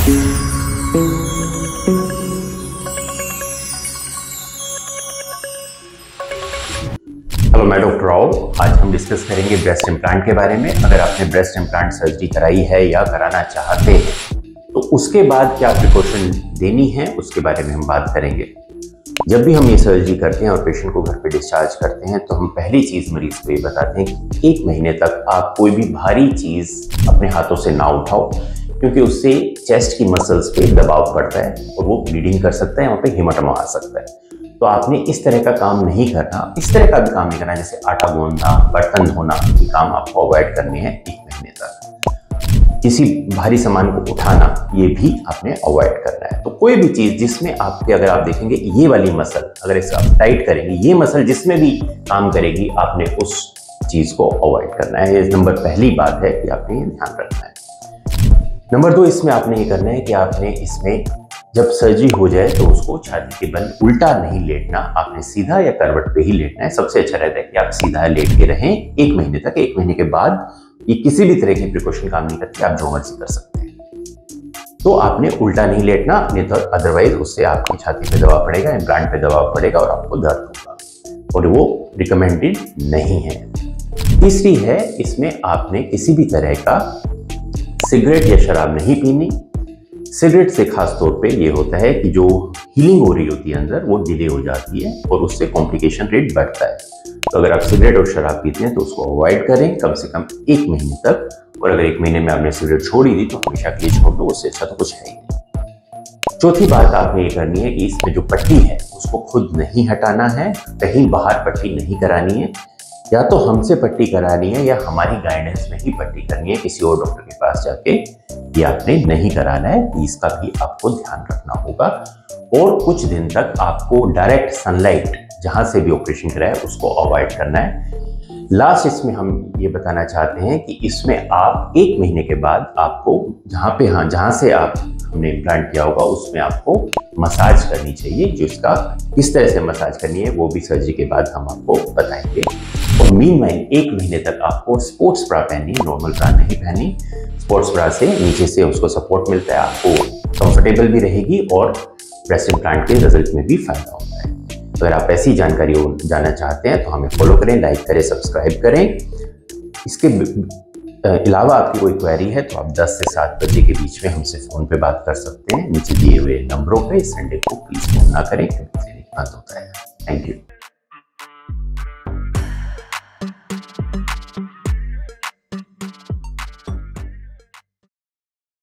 Hello, मैं doctor Rao. आज हम डिस्कस करेंगे ब्रेस्ट इम्प्लांट के बारे में। अगर आपने ब्रेस्ट इम्प्लांट सर्जरी कराई है या कराना चाहते हैं तो उसके बाद क्या प्रिकॉशन देनी है उसके बारे में हम बात करेंगे। जब भी हम ये सर्जरी करते हैं और पेशेंट को घर पे डिस्चार्ज करते हैं तो हम पहली चीज़ मरीज को ये बताते हैं कि 1 महीने तक आप कोई भी भारी चीज़ अपने हाथों से ना उठाओ, क्योंकि उससे चेस्ट की मसल्स पे दबाव पड़ता है और वो ब्लीडिंग कर सकता है, वहाँ पे हेमाटोमा आ सकता है। तो आपने इस तरह का काम नहीं करना, इस तरह का भी काम नहीं करना जैसे आटा गूंदना, बर्तन धोना, ये काम आपको अवॉइड करने हैं 1 महीने तक। किसी भारी सामान को उठाना ये भी आपने अवॉइड करना है। तो कोई भी चीज़ जिसमें आपके, अगर आप देखेंगे ये वाली मसल, अगर इसे आप टाइट करेंगे, ये मसल जिसमें भी काम करेगी, आपने उस चीज़ को अवॉइड करना है। ये नंबर पहली बात है कि आपने ये ध्यान रखना है। नंबर 2, इसमें आपने ये करना है कि आपने इसमें जब सर्जरी हो जाए तो उसको छाती के बल उल्टा नहीं लेटना, आपने सीधा या करवट पे ही लेटना है। सबसे अच्छा रहता है कि आप सीधा लेट के रहें 1 महीने तक। 1 महीने के बाद ये किसी भी तरह की प्रिकॉशन काम नहीं करती, आप जो मर्जी कर सकते हैं। तो आपने उल्टा नहीं लेटना, नहीं तो अदरवाइज उससे आपकी छाती पे दबाव पड़ेगा, इम्प्लांट पे दबाव पड़ेगा और आपको दर्द होगा, और वो रिकमेंडेड नहीं है। तीसरी है, इसमें आपने किसी भी तरह का सिगरेट या शराब नहीं पीनी। सिगरेट से खास तौर पे ये होता है कि जो हीलिंग हो रही होती है अंदर, वो डिले हो जाती है और उससे कॉम्प्लिकेशन रेट बढ़ता है। तो अगर आप सिगरेट और शराब पीते हैं तो उसको अवॉइड करें कम से कम 1 महीने तक। और अगर 1 महीने में आपने सिगरेट छोड़ ही दी तो हमेशा के लिए छोड़ दो, उससे अच्छा तो कुछ है ही नहीं। चौथी बात आपने ये करनी है कि इसमें जो पट्टी है उसको खुद नहीं हटाना है, कहीं बाहर पट्टी नहीं करानी है। या तो हमसे पट्टी करानी है या हमारी गाइडेंस में ही पट्टी करनी है, किसी और डॉक्टर के पास जाके ये आपने नहीं कराना है। इसका भी आपको ध्यान रखना होगा। और कुछ दिन तक आपको डायरेक्ट सनलाइट, जहां से भी ऑपरेशन कराया, उसको अवॉइड करना है। लास्ट इसमें हम ये बताना चाहते हैं कि इसमें आप 1 महीने के बाद आपको जहां से हमने इम्प्लांट किया होगा उसमें आपको मसाज करनी चाहिए। जो इसका किस तरह से मसाज करनी है वो भी सर्जरी के बाद हम आपको बताएंगे। और मीनवाइल 1 महीने तक आपको स्पोर्ट्स ब्रा पहननी है, नॉर्मल ब्रा नहीं पहननी। स्पोर्ट्स ब्रा से नीचे से उसको सपोर्ट मिलता है, आपको कंफर्टेबल भी रहेगी और ब्रेस्ट इम्प्लांट के रिजल्ट में भी फायदा होता है। तो अगर आप ऐसी जानकारी जानना चाहते हैं तो हमें फॉलो करें, लाइक करें, सब्सक्राइब करें। इसके अलावा आपकी कोई क्वेरी है तो आप 10 से 7 बजे के बीच में हमसे फ़ोन पे बात कर सकते हैं, नीचे दिए हुए नंबरों पे। संडे को प्लीज़ फ़ोन ना करें क्योंकि क्लिनिक बंद होता है। Thank you.